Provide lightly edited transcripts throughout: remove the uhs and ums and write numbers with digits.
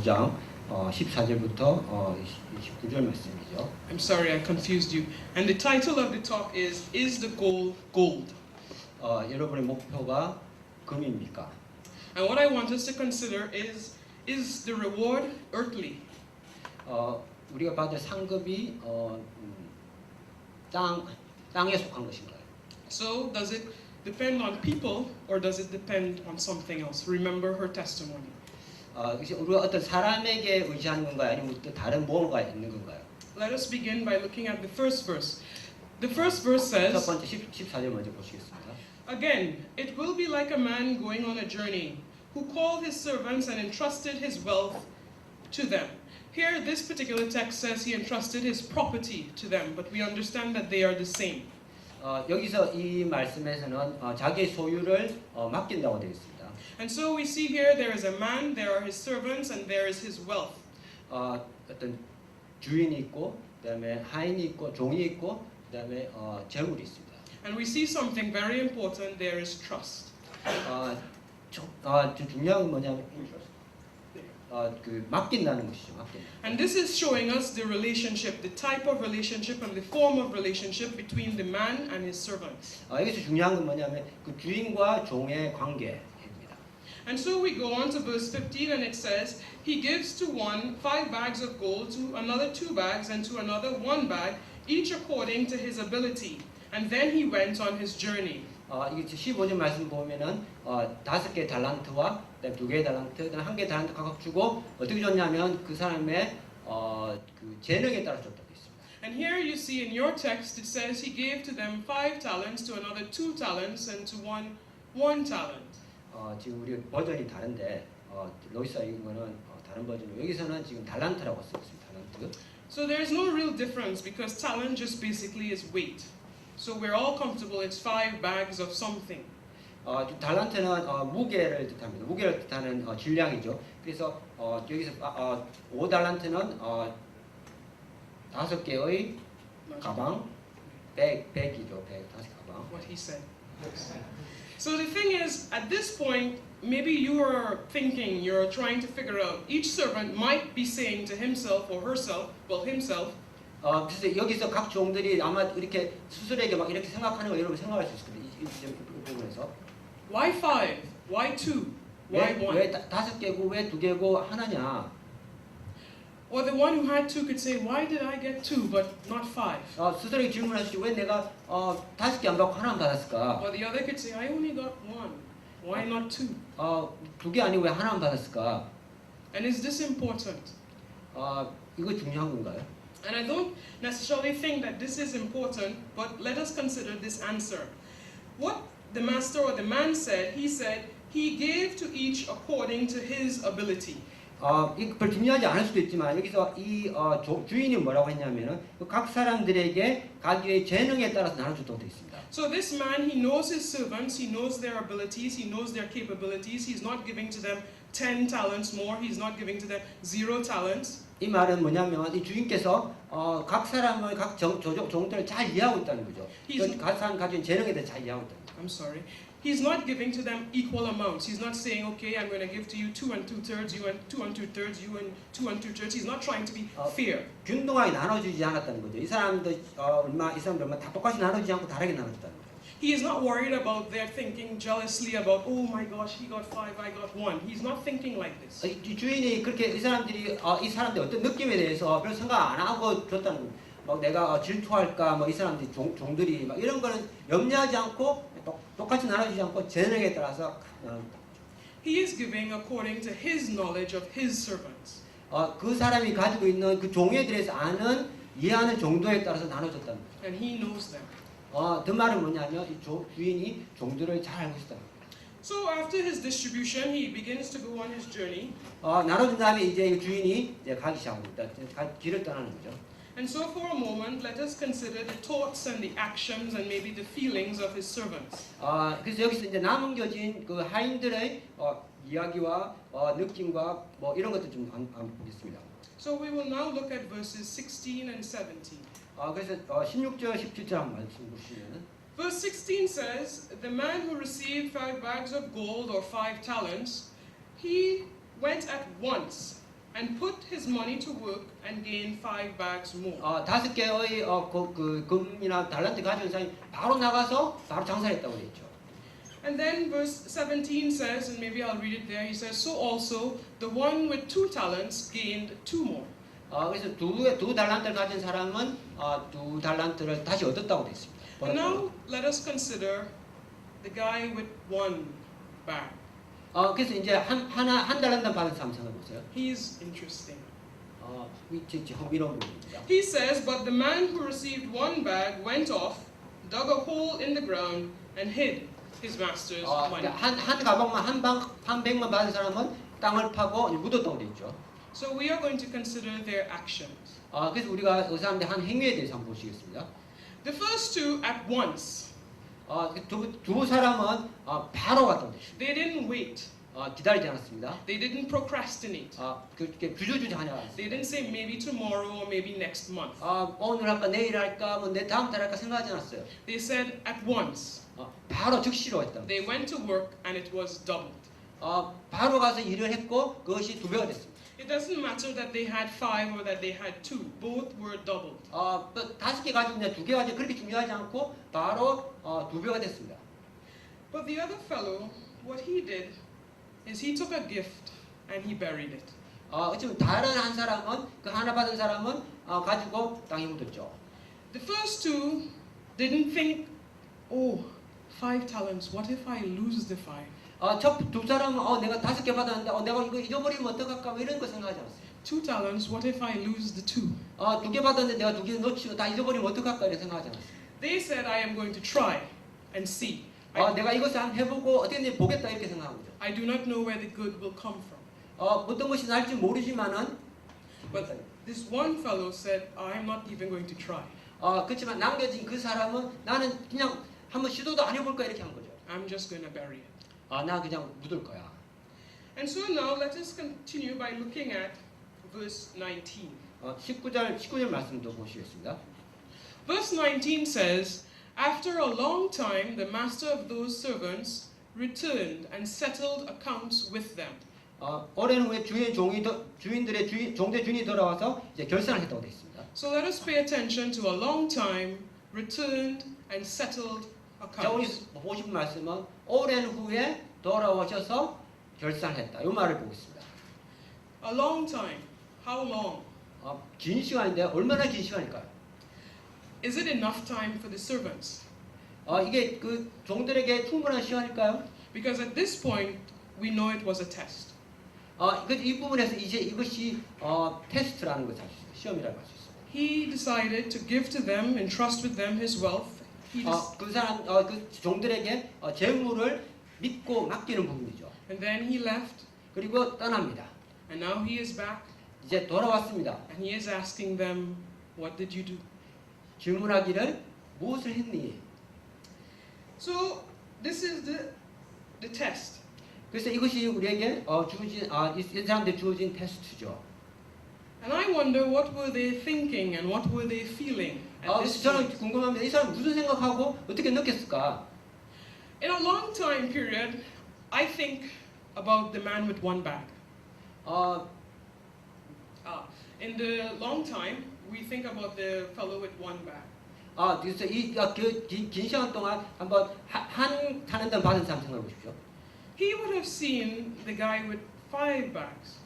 12장 14절부터 29절 말씀이죠. I'm sorry, I confused you. And the title of the talk is the goal gold? 여러분의 목표가 금입니까? And what I want us to consider is the reward earthly? 우리가 받을 상급이 땅에 속한 것인가요? So does it depend on people or does it depend on something else? Remember her testimony. 우리가 어떤 사람에게 의지하는 건가요? 아니면 또 다른 뭐가 있는 건가요? Let us begin by looking at the first verse. The first verse 첫 says, 번째 14절 먼저 보시겠습니다. Again, it will be like a man going on a journey, who called his servants and entrusted his wealth to them. Here, this particular text says he entrusted his property to them, but we understand that they are the same. 여기서 이 말씀에서는 자기의 소유를 맡긴다고 되어 있습니다. And so we see here there is a man, there are his servants, and there is his wealth. 어떤 주인이 있고, 그다음에 하인이 있고, 종이 있고, 그다음에 재물이 있습니다. And we see something very important. There is trust. 중요한 건 뭐냐면 그 맡긴다는 것이죠. 맡긴다. And this is showing us the relationship, the type of relationship and the form of relationship between the man and his servants. 여기서 중요한 건 뭐냐면 그 주인과 종의 관계입니다. And so we go on to verse 15 and it says, He gives to one 5 bags of gold, to another 2 bags, and to another 1 bag, each according to his ability. And then he went on his journey. 이게 15절 말씀 보면은 5개 달란트와 2개의 달란트, 1개 달란트 각각 주고 어떻게 줬냐면 그 사람의 그 재능에 따라 줬다고 있습니다. And here you see in your text it says he gave to them 5 talents, to another 2 talents, and to one 1 talent. 지금 우리 버전이 다른데 로이스가 읽은 거는 다른 버전이고 여기서는 지금 달란트라고 쓰고 있습니다. 달란트. So there is no real difference because talent just basically is weight. So we're all comfortable. It's 5 bags of something. 달란트는 무게를 뜻합니다. 무게를 뜻하는 질량이죠. 그래서 여기서 5달란트는 5개의 가방, 백이죠. 5개 가방. What he said. So the thing is, at this point, maybe you are thinking, you're trying to figure out, each servant might be saying to himself or herself, well, himself, 그래서 여기서 각 종들이 아마 이렇게 스스로에게 막 이렇게 생각하는 거 여러분 생각할 수 있을 거예요. 이 부분에서. Why 5? Why 2? Why 1? 왜 5개고 왜 2개고 하나냐? Or the one who had 2 could say, why did I get 2 but not 5? 스스로에게 질문하시죠. 왜 내가 5개 안 받고 하나만 받았을까? Or the other could say, I only got 1. Why not 2? 2개 아니고 왜 하나만 받았을까? And is this important? 이거 중요한 건가요? And I don't necessarily think that this is important, but let us consider this answer. What the master or the man said, he gave to each according to his ability. 이거 별 중요하지 않을 수도 있지만 여기서 이 주인이 뭐라고 했냐면은 각 사람들에게 자기의 재능에 따라서 나눠줬다고 되어 있습니다. So this man, he knows his servants, he knows their abilities, he knows their capabilities. He's not giving to them 10 talents more. He's not giving to them 0 talents. 이 말은 뭐냐면 이 주인께서 각 사람의 각 종들을 잘 이해하고 있다는 거죠. 각 사람 가진 재능에 대해 잘 이해하고 있다는 거죠. I'm sorry. He's not giving to them equal amounts. He's not saying, okay, I'm going to give to you 2 2/3, you and 2 2/3, you and 2 2/3. He's not trying to be fair. 균등하게 나눠주지 않았다는 거죠. 이 사람들 이 사람들 다 똑같이 나눠주지 않고 다르게 나눠줬다는 거죠. He is not worried about their thinking jealously about, oh my gosh, he got 5, I got 1. He's not thinking like this. 주인이 그렇게 이 사람들 어떤 느낌에 대해서 별 생각 안 하고 줬다는 거죠. 막 내가 질투할까, 뭐 이 사람들이 종들이 막 이런 거는 염려하지 않고 똑같이 나눠주지 않고 재능에 따라서 He is giving according to his knowledge of his servants. 그 사람이 가지고 있는 그 종에 대해서 아는 이해하는 정도에 따라서 나눠줬다는 거죠. And he knows them. 그 말은 뭐냐면 이 주인이 종들을 잘 알고 있다는 거예요. So after his distribution, he begins to go on his journey. 나눠준 다음에 이제 주인이 이제 가기 시작합니다. 길을 떠나는 거죠. And so for a moment, let us consider the thoughts and the actions and maybe the feelings of his servants. 그래서 여기서 이제 남겨진 그 하인들의 이야기와 느낌과 뭐 이런 것들 좀 보겠습니다. So we will now look at verses 16 and 17. 그래서 16절, 17절 한 말씀 보시면은 Verse 16 says, the man who received 5 bags of gold or 5 talents, he went at once and put his money to work and gained 5 bags more. 5개의 그 금이나 달란트 가진 사람이 바로 나가서 바로 장사했다고 했죠. And then verse 17 says, and maybe I'll read it there, he says, so also the one with 2 talents gained 2 more. 그래서 두 달란트를 가진 사람은 2 달란트를 다시 얻었다고 됐습니다. And now let us consider the guy with 1 bag. 그래서 이제 한 달란트 받은 사람 생각해 보세요. He's interesting. 흥미로운 부분입니다. He says, but the man who received 1 bag went off, dug a hole in the ground, and hid his master's money. 한 가방만 한 백만 받은 사람은 땅을 파고 묻었다고 돼 있죠. So we are going to consider their actions. 그래서 우리가 그 사람들의 한 행위에 대해서 한번 보시겠습니다. The first 2 at once. 두 사람은 바로 갔다고 돼 있습니다. They didn't wait. 기다리지 않았습니다. They didn't procrastinate. 그렇게 주저주저하지 않았어요. They didn't say maybe tomorrow or maybe next month. 오늘 할까 내일 할까 뭐 내 다음 달 할까 생각하지 않았어요. They said at once. 바로 즉시로 했다. They went to work and it was doubled. 바로 가서 일을 했고 그것이 2배가 됐습니다. It doesn't matter that they had 5 or that they had 2. Both were doubled. 5개 가지고 2개 가지고 그렇게 중요하지 않고 바로 2배가 됐습니다. But the other fellow, what he did is he took a gift and he buried it. 지금 다른 한 사람은 그 하나 받은 사람은 가지고 땅에 묻었죠. The first 2 didn't think, oh, 5 talents. What if I lose the 5? 첫 두 사람은 내가 5개 받았는데 내가 이거 잊어버리면 어떡할까 뭐 이런 거 생각하지 않았어요. 2 talents. What if I lose the 2? 2개 받았는데 내가 2개 놓치고 다 잊어버리면 어떡할까 이렇게 생각하지 않았어요. They said, I am going to try and see. 내가 이것을 한번 해보고 어떻게 되는지 보겠다 이렇게 생각한 거죠. I do not know where the good will come from. 어떤 것이 날지 모르지만은 But this one fellow said, I am not even going to try. 그렇지만 남겨진 그 사람은 나는 그냥 한번 시도도 안 해볼까 이렇게 한 거죠. I'm just going to bury it. 나 그냥 묻을 거야. And so now let us continue by looking at verse 19. 19절 말씀도 보시겠습니다. Verse 19 says, after a long time the master of those servants returned and settled accounts with them. 오랜 후에 주인들의 종대 주인이 돌아와서 이제 결산을 했다고 되어 있습니다. So let us pay attention to a long time, returned and settled 자, 우리 accounts. 보신 말씀은 오랜 후에 돌아오셔서 결산했다. 이 말을 보고 있습니다. A long time. How long? 긴 시간인데 얼마나 긴 시간일까요? Is it enough time for the servants? 이게 그 종들에게 충분한 시간일까요? Because at this point we know it was a test. 이 부분에서 이제 이것이 테스트라는 것을 알 수 있어요. 시험이라고 할 수 있어요. He decided to give to them, entrust with them his wealth. 그 사람 그 종들에게 재물을 믿고 맡기는 부분이죠. And then he left, 그리고 떠납니다. and now he is back, 이제 돌아왔습니다. and he is asking them, what did you do? 질문하기를 무엇을 했니? So this is the test. 그래서 이것이 우리에게 주어진 이 사람들 주어진 테스트죠. And I wonder what were they thinking and what were they feeling at this 저는 point. 궁금합니다. 이 사람 무슨 생각하고 어떻게 느꼈을까? In a long time period, I think about the man with 1 bag. In the long time, we think about the fellow with 1 bag. 그래서 긴 시간 동안 한번 한 타는 데 받은 사람 생각해 보십시오. He would have seen the guy with 5 bags.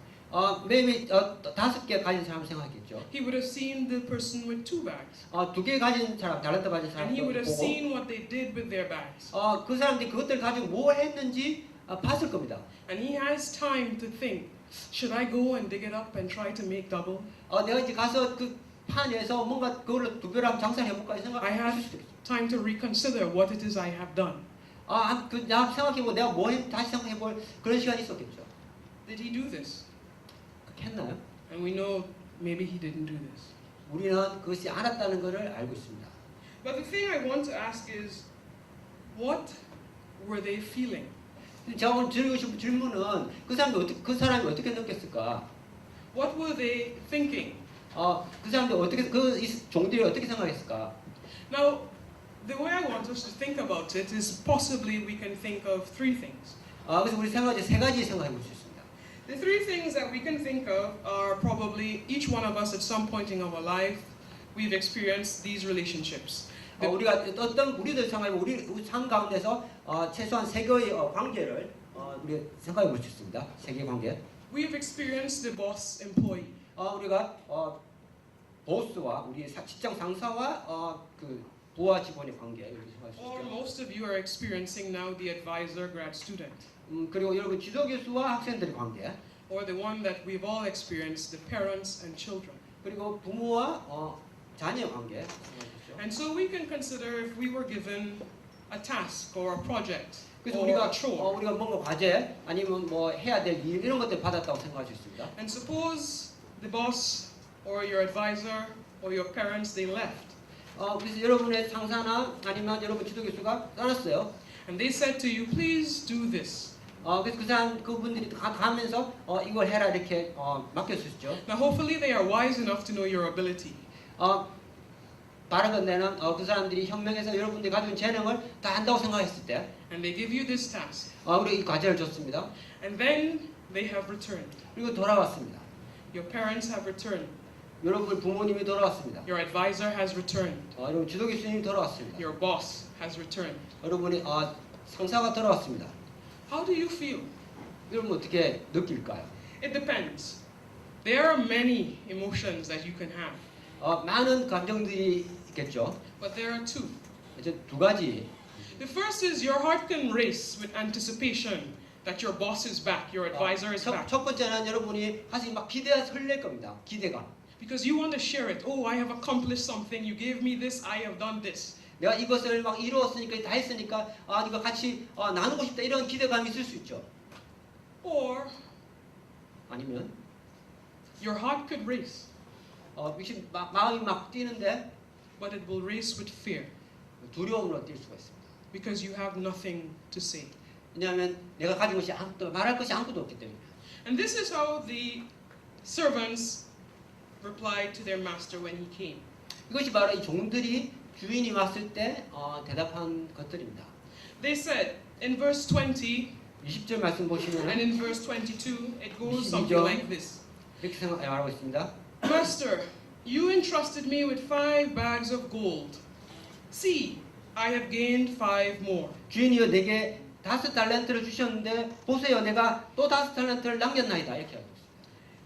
maybe 5개 가진 사람 생각했겠죠. He would have seen the person with 2 bags. 2개 가진 사람, 달란트 가진 And he would 사람도 have 보고, seen what they did with their bags. 그 사람들이 그것들 가지고 뭘 했는지 봤을 겁니다. And he has time to think, should I go and dig it up and try to make double? 내가 이제 가서 그 판에서 뭔가 그걸로 2배로 한번 장사를 해볼까 I 생각할 have 수도 있겠죠. time to reconsider what it is I have done. 내가 생각해보고 내가 뭐 다시 생각해볼 그런 시간이 있었겠죠. Did he do this? 그렇게 했나요? And we know maybe he didn't do this. 우리는 그것이 않았다는 것을 알고 있습니다. But the thing I want to ask is, what were they feeling? 제가 오늘 드리고 싶은 질문은 그 사람이 어떻게 느꼈을까? What were they thinking? 그 사람들 이 종들이 어떻게 생각했을까? Now, the way I want us to think about it is possibly we can think of 3 things. 그래서 우리 세 가지 생각해 볼 수 있습니다. The three things that we can think of are probably each one of us at some point in our life, we've experienced these relationships. 우리가 어떤 우리들 생각해 우리 삶 가운데서 최소한 세 개의 관계를 우리가 생각해 볼 수 있습니다. 세 개의 관계. We've experienced the boss-employee. 우리가 보스와 우리 직장 상사와 그 부하 직원의 관계 이렇게 생각할 수 Or 있죠. most of you are experiencing now the advisor-grad student. 그리고 여러분 지도교수와 학생들의 관계. Or the one that we've all experienced, the parents and children. 그리고 부모와 자녀 관계. And so we can consider if we were given a task or a project 그래서 or 우리가 a chore. 우리가 뭔가 과제 아니면 뭐 해야 될 일 이런 것들 받았다고 생각할 수 있습니다. And suppose the boss or your advisor or your parents, they left. 그래서 여러분의 상사나 아니면 여러분 지도교수가 떠났어요. And they said to you, please do this. 그래서 그분들이 가면서 이걸 해라 이렇게 맡겼었죠. Now hopefully they are wise enough to know your ability. 바라건대는 그 사람들이 현명해서 여러분들이 가진 재능을 다 한다고 생각했을 때 And they give you this task. 우리 이 과제를 줬습니다. And then they have returned. 그리고 돌아왔습니다. Your parents have returned. 여러분 부모님이 돌아왔습니다. Your advisor has returned. 여러분 지도교수님이 돌아왔습니다. Your boss has returned. 여러분이 상사가 돌아왔습니다. How do you feel? 여러분 어떻게 느낄까요? It depends. There are many emotions that you can have. 많은 감정들이 있겠죠. But there are two. 이제 두 가지. The first is your heart can race with anticipation that your boss is back, your advisor is back. 첫 번째는 여러분이 가슴이 막 기대가 설렐 겁니다. 기대감. Because you want to share it. Oh, I have accomplished something. You gave me this. I have done this. 내가 이것을 막 이루었으니까 다 했으니까 네가 같이 나누고 싶다 이런 기대감이 있을 수 있죠. Or 아니면 your heart could race, 마음이 막 뛰는데 but it will race with fear 두려움으로 뛸 수가 있습니다. because you have nothing to say. 왜냐하면 내가 가진 것이 아무것도 말할 것이 아무것도 없기 때문에. And this is how the servants replied to their master when he came. 이것이 바로 이 종들이 주인이 왔을 때 대답한 것들입니다. They said in verse 20 20절 말씀 보시면 and in verse 22, it goes 22절. something like this. 이렇게 말하고 있습니다. Master, you entrusted me with 5 bags of gold. See, I have gained 5 more. 주인이여 내게 5 달란트를 주셨는데 보세요 내가 또 5 달란트를 남겼나이다 이렇게 하고 있습니다.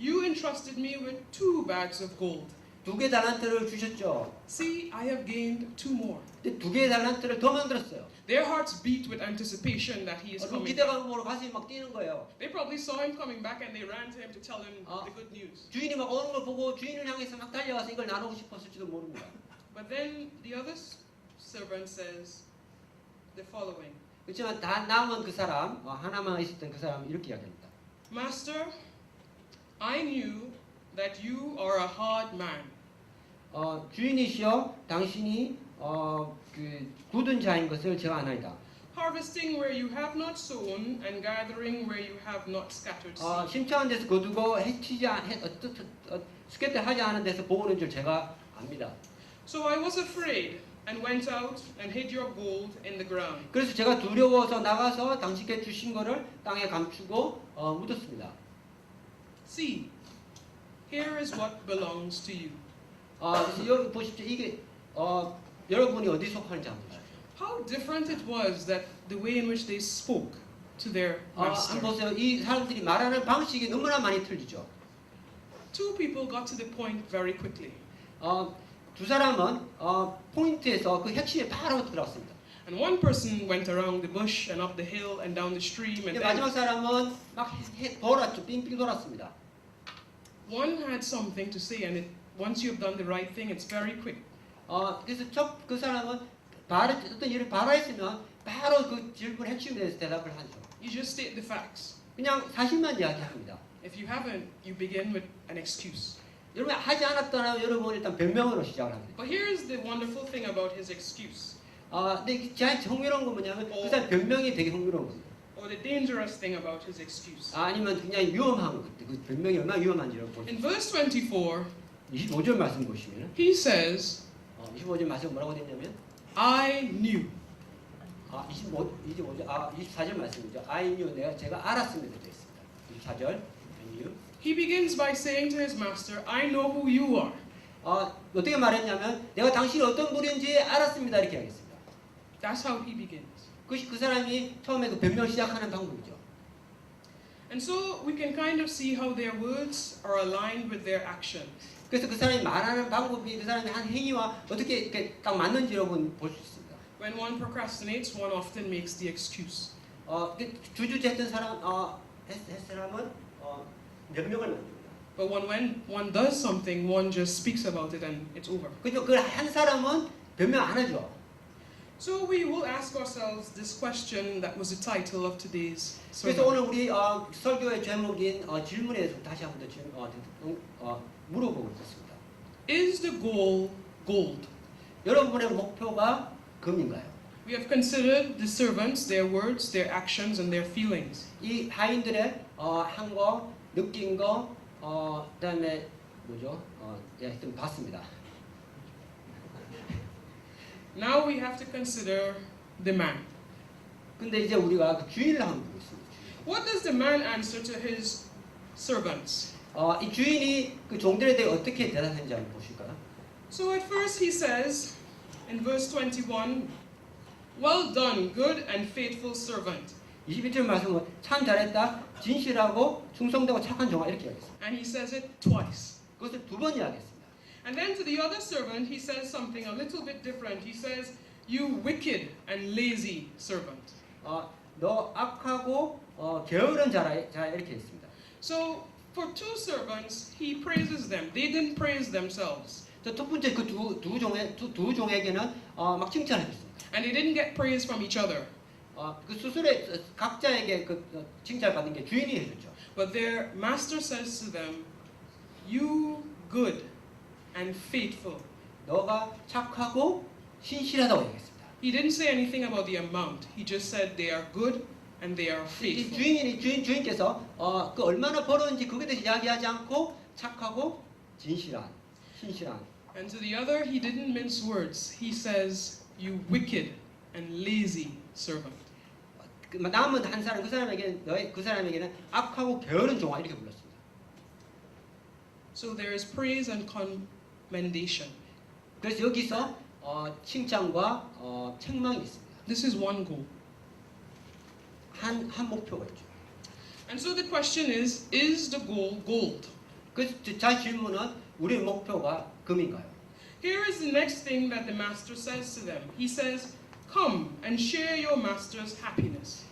You entrusted me with 2 bags of gold. 2개 달란트를 주셨죠. See, I have gained 2 more. 근데 2개의 달란트를 더 만들었어요. Their hearts beat with anticipation that he is coming back. 기대감으로 가슴이 막 뛰는 거예요. They probably saw him coming back and they ran to him to tell him the good news. 주인이 막 오는 걸 보고 주인을 향해서 막 달려가서 이걸 나누고 싶었을지도 모릅니다. But then the other servant says the following. 그렇지만 다 남은 그 사람, 하나만 있었던 그 사람 이렇게 이야기합니다. Master, I knew that you are a hard man. 주인이시여 당신이 그 굳은 자인 것을 제가 아나이다. Harvesting where you have not sown and gathering where you have not scattered seed. 심취한 데서 거두고 스케트하지 않은 데서 보는 줄 제가 압니다. So I was afraid and went out and hid your gold in the ground. 그래서 제가 두려워서 나가서 당신께 주신 것을 땅에 감추고 묻었습니다. See, here is what belongs to you. 그래서 여기 보십시오. 이게 여러분이 어디 속하는지 한번 보십시오. How different it was that the way in which they spoke to their master. 한번 보세요. 이 사람들이 말하는 방식이 너무나 많이 틀리죠. 2 people got to the point very quickly. 두 사람은 포인트에서 그 핵심에 바로 들어왔습니다. And one person went around the bush and up the hill and down the stream and 마지막 then 사람은 막 돌았죠. 빙빙 돌았습니다. one had something to say and once you have done the right thing, it's very quick. 그래서 그 사람은 어떤 일을 바로 했으면 바로 그 질문 핵심에 대해서 대답을 하죠. You just state the facts. 그냥 사실만 이야기합니다. If you haven't, you begin with an excuse. 여러분 하지 않았다면 여러분 일단 변명으로 시작을 합니다. But here is the wonderful thing about his excuse. 근데 제일 흥미로운 건 뭐냐면 그 사람 변명이 되게 흥미로운 겁니다. Or the dangerous thing about his excuse. 아니면 굉장히 위험한 것, 그 변명이 얼마나 위험한지 여러분 In verse 24, 25절 말씀 보시면 he says, 25절 말씀 뭐라고 되냐면 I knew. 24절 말씀이죠. I knew 제가 알았음에도 되어 있습니다. 24절 He begins by saying to his master, I know who you are. 어떻게 말했냐면 내가 당신이 어떤 분인지 알았습니다 이렇게 하겠습니다. That's how he begins. 그 사람이 처음에 그 변명을 시작하는 방법이죠. And so we can kind of see how their words are aligned with their actions. 그래서 그 사람이 말하는 방법이 그 사람의 한 행위와 어떻게 이렇게 딱 맞는지 여러분 볼 수 있습니다. When one procrastinates, one often makes the excuse. 주주지 했던 사람은 변명을 만듭니다. But when one does something, one just speaks about it and it's over. 그죠? 그 한 사람은 변명 안 하죠. So we will ask ourselves this question that was the title of today's 그래서 sermon. 오늘 우리 설교의 제목인 질문에 대해서 다시 한번 더 물어보고 있습니다. Is the goal gold? 여러분의 목표가 금인가요? We have considered the servants, their words, their actions, and their feelings. 이 하인들의 한 거, 느낀 거, 그다음에 뭐죠? 하여튼 봤습니다. Now we have to consider the man. 근데 이제 우리가 그 주인을 한번 보겠습니다. What does the man answer to his servants? 이 주인이 그 종들에 대해 어떻게 대답했는지 한번 보실까요? So at first he says, in verse 21, Well done, good and faithful servant. 21절 말씀은 참 잘했다, 진실하고 충성되고 착한 종아 이렇게 하겠습니다. And he says it twice. 그것을 두 번 이야기했습니다. And then to the other servant, he says something a little bit different. He says, You wicked and lazy servant. 너 악하고 게으른 자라 이렇게 했습니다. So for two servants, he praises them. They didn't praise themselves. 첫 번째 그 두 종에게는 막 칭찬했습니다. And they didn't get praise from each other. 그 스스로의 각자에게 그 칭찬 받은 게 주인이 해줬죠. But their master says to them, You good and faithful. 너가 착하고 신실하다고 얘기했습니다. He didn't say anything about the amount. He just said they are good and they are 이 faithful. 주인께서 그 얼마나 벌었는지 그것에 대해서 이야기하지 않고 착하고 신실한. And to the other, he didn't mince words. He says, You wicked and lazy servant. 남은 한 사람 그 사람에게는 악하고 게으른 종아 이렇게 불렀습니다. So there is praise and commendation. 그래서 여기서 칭찬과 책망이 있습니다. This is one goal. 한 목표가 있죠. And so the question is the goal gold? 그래서 자 질문은 우리의 목표가 금인가요? Here is the next thing that the master says to them. He says, Come and share your master's happiness.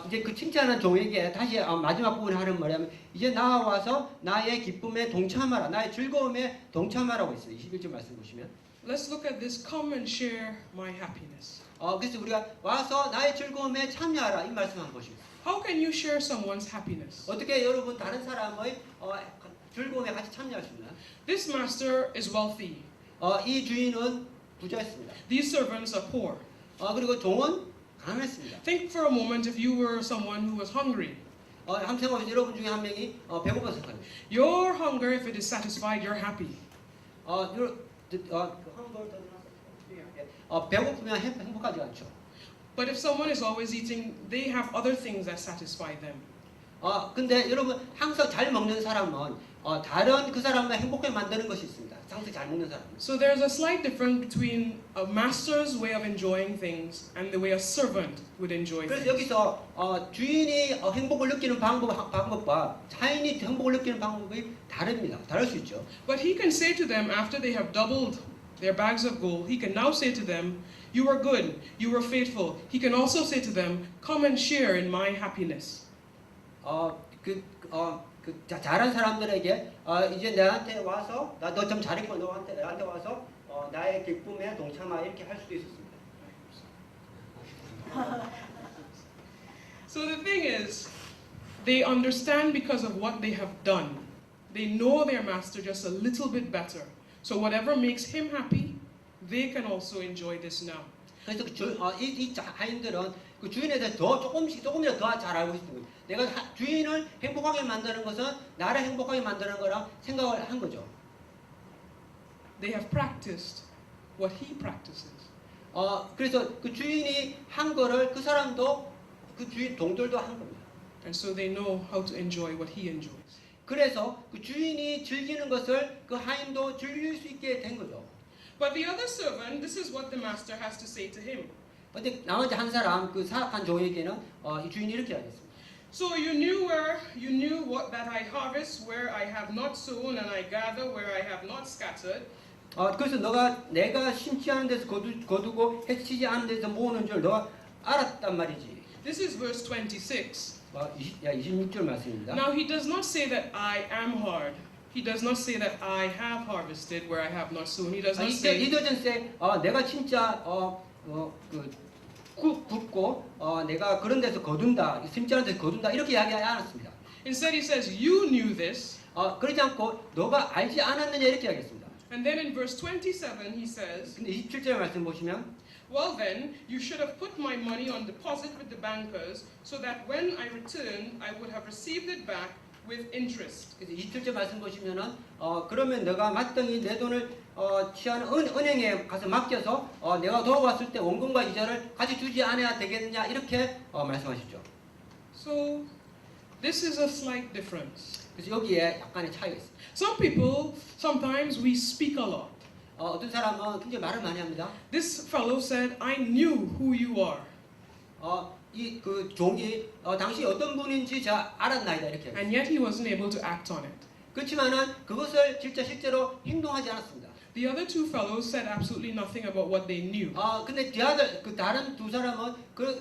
이제 그 칭찬한 종에게 다시 마지막 부분에 하는 말이면 이제 나와서 나의 기쁨에 동참하라, 나의 즐거움에 동참하라고 있어요. 21절 말씀 보시면. Let's look at this. Come and share my happiness. 그래서 우리가 와서 나의 즐거움에 참여하라 이 말씀 한번 보시겠습니다. How can you share someone's happiness? 어떻게 여러분 다른 사람의 즐거움에 같이 참여할 수 있나? This master is wealthy. 이 주인은 부자였습니다. These servants are poor. 그리고 종은 가난했습니다. Think for a moment if you were someone who was hungry. 한번 생각해보세요. 여러분 중에 한 명이 배고파서 생각해요. Your hunger, if it is satisfied, you're happy. 배고프면 행복하지 않죠. But if someone is always eating, they have other things that satisfy them. 근데 여러분 항상 잘 먹는 사람은 다른 그 사람을 행복하게 만드는 것이 있습니다. 항상 잘 먹는 사람. So there's a slight difference between a master's way of enjoying things and the way a servant would enjoy 그래서 things. 여기서 주인이 행복을 느끼는 방법과 하인이 행복을 느끼는 방법이 다릅니다. 다를 수 있죠. But he can say to them after they have doubled their bags of gold, he can now say to them, You are good, you are faithful. He can also say to them, Come and share in my happiness. 잘한 사람들에게 이제 나한테 와서 너 좀 잘했고 나한테 와서 나의 기쁨에 동참하 이렇게 할 수도 있었습니다. So the thing is, they understand because of what they have done. They know their master just a little bit better. So whatever makes him happy, they can also enjoy this now. 그래서 이 하인들은 그 주인에 대해 조금이라도 더 잘 알고 있는 거예요. 내가 주인을 행복하게 만드는 것은 나를 행복하게 만드는 거라 생각을 한 거죠. They have practiced what he practices. 그래서 그 주인이 한 거를 그 사람도 그 주인 동들도 한 겁니다. And so they know how to enjoy what he enjoys. 그래서 그 주인이 즐기는 것을 그 하인도 즐길 수 있게 된 거죠. But the other servant, this is what the master has to say to him. 근데 나머지 한 사람 그 사악한 종에게는 이 주인이 이렇게 하겠습니다. So you knew what that I harvest where I have not sown, and I gather where I have not scattered. 그래서 내가 심지 않은 데서 거두고 해치지 않은 데서 모으는 줄 너가 알았단 말이지. This is verse 26. 26절 말씀입니다. Now he does not say that I am hard. He does not say that I have harvested where I have not sown. He does not say. He doesn't say 내가 진짜 굽고 내가 그런 데서 거둔다, 심지 않은 데서 거둔다 이렇게 이야기하지 않았습니다. Instead he says, you knew this. 그러지 않고 너가 알지 않았느냐 이렇게 하겠습니다. And then in verse 27 he says, 근데 27절 말씀 보시면 well then, you should have put my money on deposit with the bankers, so that when I returned, I would have received it back with interest. 그래서 27절 말씀 보시면은 그러면 너가 마땅히 내 돈을 취하는 은행에 가서 맡겨서 내가 돌아왔을 때 원금과 이자를 같이 주지 않아야 되겠냐 이렇게 말씀하시죠. So this is a slight difference. 그래서 여기에 약간의 차이가 있습니다. Some people, sometimes we speak a lot. 어떤 사람은 굉장히 말을 많이 합니다. This fellow said, I knew who you are. 이 그 종이 당시 어떤 분인지 제가 알았나이다 이렇게. And yet he wasn't able to act on it. 그렇지만은 그것을 실제로 행동하지 않았습니다. The other two fellows said absolutely nothing about what they knew. 근데 그 다른 두 사람은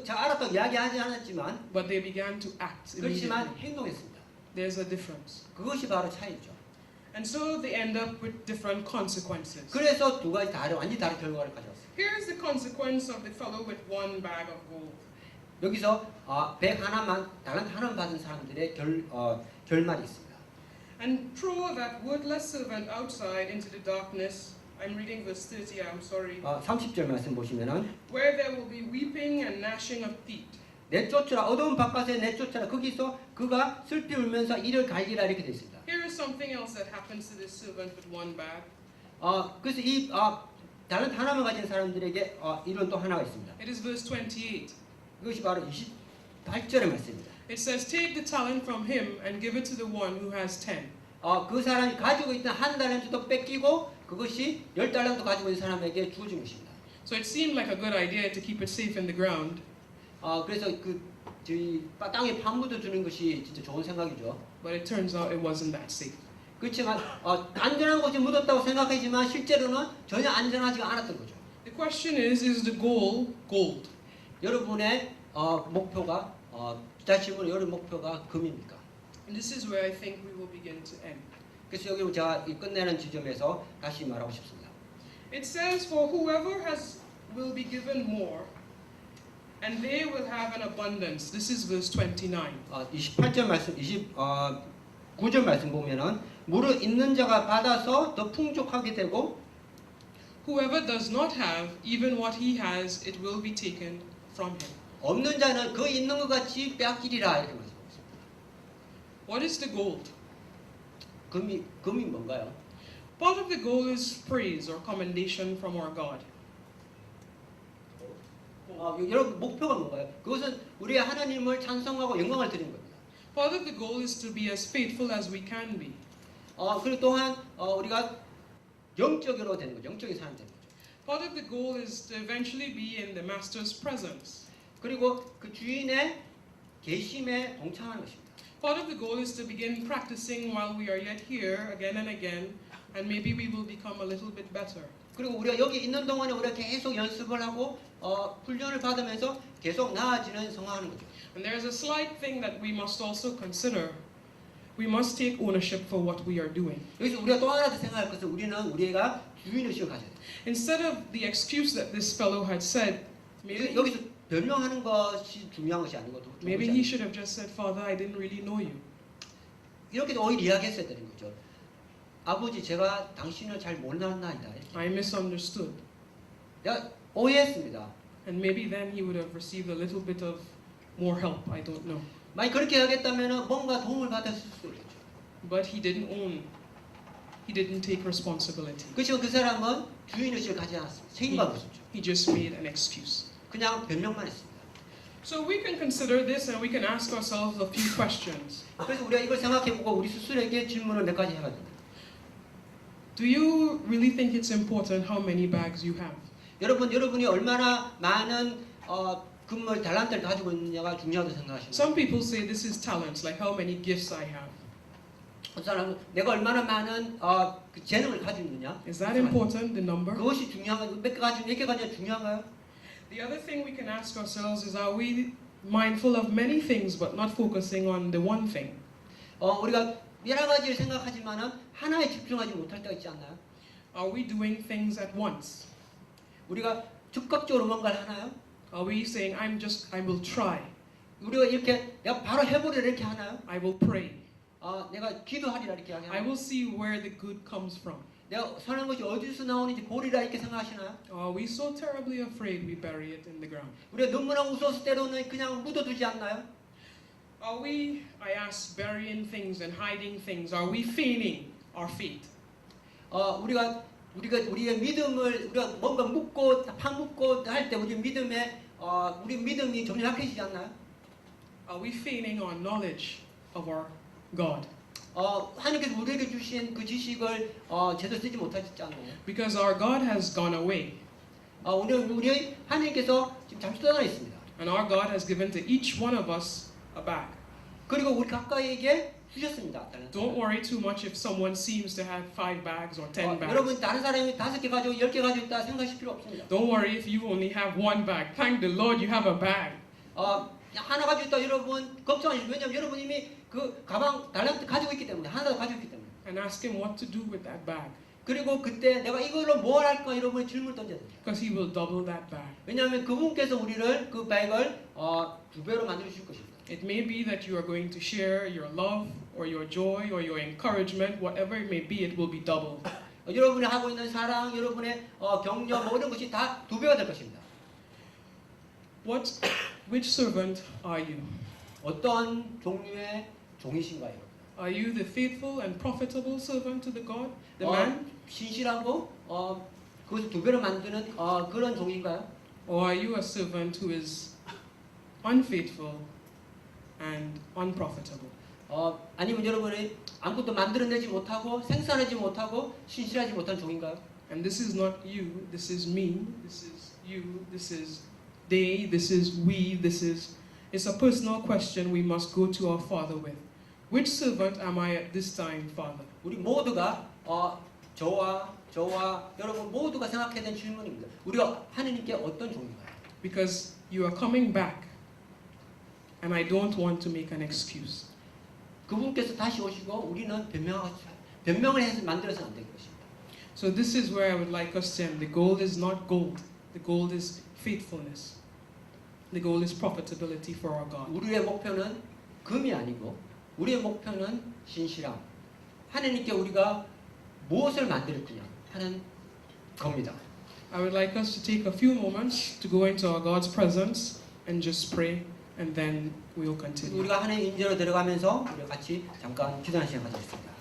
제가 알았다고 이야기하지 않았지만, But they began to act 그렇지만 immediately. 행동했습니다. There's a difference. 그것이 바로 차이죠. And so they end up with different consequences. 그래서 두 가지 완전히 다른 결과를 가져왔어요. Here's the consequence of the fellow with one bag of gold. 여기서 100 하나만 달란트 하나만 받은 사람들의 결말이 있습니다. And throw that worthless servant outside into the darkness. I'm reading verse 30, I'm sorry. 30절 말씀 보시면은 Where there will be weeping and gnashing of teeth. 내쫓으라 어두운 바깥에 내쫓으라 거기서 그가 슬피 울면서 이를 갈기라 이렇게 되어 있습니다. Here is something else that happens to this servant with one bag. 그래서 이 달란트 하나만 가진 사람들에게 이런 또 하나가 있습니다. It is verse 28. 이것이 바로 28절의 말씀입니다. It says, take the talent from him and give it to the one who has 10. 그 사람이 가지고 있던 한 달란트도 뺏기고 그것이 10달란트 가지고 있는 사람에게 주어진 것입니다. So it seemed like a good idea to keep it safe in the ground. 그래서 저희 땅에 파묻어 주는 것이 진짜 좋은 생각이죠. But it turns out it wasn't that safe. 그렇지만 안전한 곳에 묻었다고 생각하지만 실제로는 전혀 안전하지가 않았던 거죠. The question is the goal gold? 여러분의 목표가 기타 질문 여러분 목표가 금입니까? And this is where I think we will begin to end. 그래서 여기 제가 끝내는 지점에서 다시 말하고 싶습니다. It says, for whoever will be given more, and they will have an abundance. This is verse 29. 28절 말씀, 29절 말씀 보면은 무릇 있는 자가 받아서 더 풍족하게 되고 Whoever does not have, even what he has, it will be taken from him. 없는 자는 그 있는 것 같이 빼앗기리라 이렇게 말씀하고 있습니다. What is the gold? 금이 뭔가요? Part of the goal is praise or commendation from our God. 여러분 목표가 뭔가요? 그것은 우리 하나님을 찬송하고 영광을 드리는 겁니다. Part of the goal is to be as faithful as we can be. 그리고 또한 우리가 영적으로 되는 거죠. 영적인 사람 되는 거죠. Part of the goal is to eventually be in the Master's presence. 그리고 그 주인의 계심에 동참하는 것입니다. Part of the goal is to begin practicing while we are yet here again and again, and maybe we will become a little bit better. 그리고 우리가 여기 있는 동안에 우리가 계속 연습을 하고 훈련을 받으면서 계속 나아지는 성화하는 거죠. And there's a slight thing that we must also consider. We must take ownership for what we are doing. 여기서 우리가 또 하나 더 생각할 것은 우리가 주인의식을 가져야 돼요. Instead of the excuse that this fellow had said, 여기서 변명하는 것이 중요한 것이 아니고 maybe he should have just said, Father, I didn't really know you. 이렇게도 오히려 이야기했어야 되는 거죠. 아버지, 제가 당신을 잘 몰랐나이다. I misunderstood. 내가 오해했습니다. And maybe then he would have received a little bit of more help. I don't know. 만약 그렇게 하겠다면 뭔가 도움을 받았을 수도 있겠죠. But he didn't own. He didn't take responsibility. 그렇지만 그 사람은 주인의식을 가지지 않았습니다. 책임감이 없었죠. He just made an excuse. 그냥 변명만 했습니다. So we can consider this and we can ask ourselves a few questions. 그래서 우리가 이걸 생각해보고 우리 스스로에게 질문을 몇 가지 해야 됩니다. Do you really think it's important how many bags you have? 여러분이 얼마나 많은 금을 달란트를 가지고 있느냐가 중요하다고 생각하십니다. Some people say this is talents, like how many gifts I have. 그 사람은 내가 얼마나 많은 그 재능을 가지고 있느냐. Is that important, the number? 그것이 중요한가요? 몇 개 가지가 중요한가요? The other thing we can ask ourselves is, are we mindful of many things but not focusing on the one thing? 우리가 여러 가지를 생각하지만은 하나에 집중하지 못할 때가 있지 않나요? Are we doing things at once? 우리가 즉각적으로 뭔가를 하나요? Are we saying, I will try, 우리가 이렇게 내가 바로 해보려 이렇게 하나요? I will pray, 내가 기도하리라 이렇게 I 하나요? will see where the good comes from? 내가 선한 것이 어디서 나오는지 보리라 이렇게 생각하시나요? Are we so terribly afraid we bury it in the ground? 우리가 너무나 무서워서 때로는 그냥 묻어두지 않나요? Are we, I ask, burying things and hiding things? Are we feigning our faith? 우리의 믿음을 우리가 뭔가 묻고 파묻고 할 때 우리 믿음이 점점 약해지지 않나요? Are we feigning our knowledge of our God? 하나님께서 우리에게 주신 그 지식을 제대로 쓰지 못하지 않나요? Because our God has gone away, 우리 하나님께서 지금 잠시 떠나 있습니다. and our God has given to each one of us a bag. 그리고 우리 각각에게 주셨습니다. Don't worry too much if someone seems to have 5 bags or 10 bags. 여러분 다른 사람이 5개 가지고 10개 가지고 있다 생각하실 필요 없습니다. Don't worry if you only have 1 bag. Thank the Lord you have a bag. 하나 가지고 있다 여러분 걱정하시죠. 왜냐하면 여러분 이미 그 가방 달란트 가지고 있기 때문에 하나 가지고 있기 때문에. And ask him what to do with that bag. 그리고 그때 내가 이걸로 뭘 할까 여러분의 질문을 던져야 됩니다. Because he will double that bag. 왜냐하면 그분께서 우리를 그 백을 2배로 만들어 주실 것입니다. It may be that you are going to share your love or your joy or your encouragement, whatever it may be, it will be doubled. 여러분이 하고 있는 사랑, 여러분의 격려 뭐 이런 것이 다 2배가 될 것입니다. Which servant are you? 어떤 종류의 종이신가요? Are you the faithful and profitable servant to the God, the man? 신실하고 그것을 2배로 만드는 그런 종인가요? Or are you a servant who is unfaithful and unprofitable? 아니면 여러분이 아무것도 만들어내지 못하고 생산하지 못하고 신실하지 못한 종인가요? And this is not you, this is me, this is you, this is they, this is we, it's a personal question we must go to our Father with. Which servant am I at this time, Father? 우리 모두가 저와 여러분 모두가 생각해야 되는 질문입니다. 우리가 하나님께 어떤 종인가요? Because you are coming back and I don't want to make an excuse. 그분께서 다시 오시고 우리는 변명을 해서 만들어서는 안 될 것입니다. So this is where I would like us to end. The goal is not gold. The goal is faithfulness. The goal is profitability for our God. 우리의 목표는 금이 아니고 우리의 목표는 신실함. 하나님께 우리가 무엇을 만들 거냐 하는 겁니다. I would like us to take a few moments to go into our God's presence and just pray, and then we will continue. 우리가 하나님 인재로 들어가면서 우리 같이 잠깐 기도하는 시간 가지겠습니다.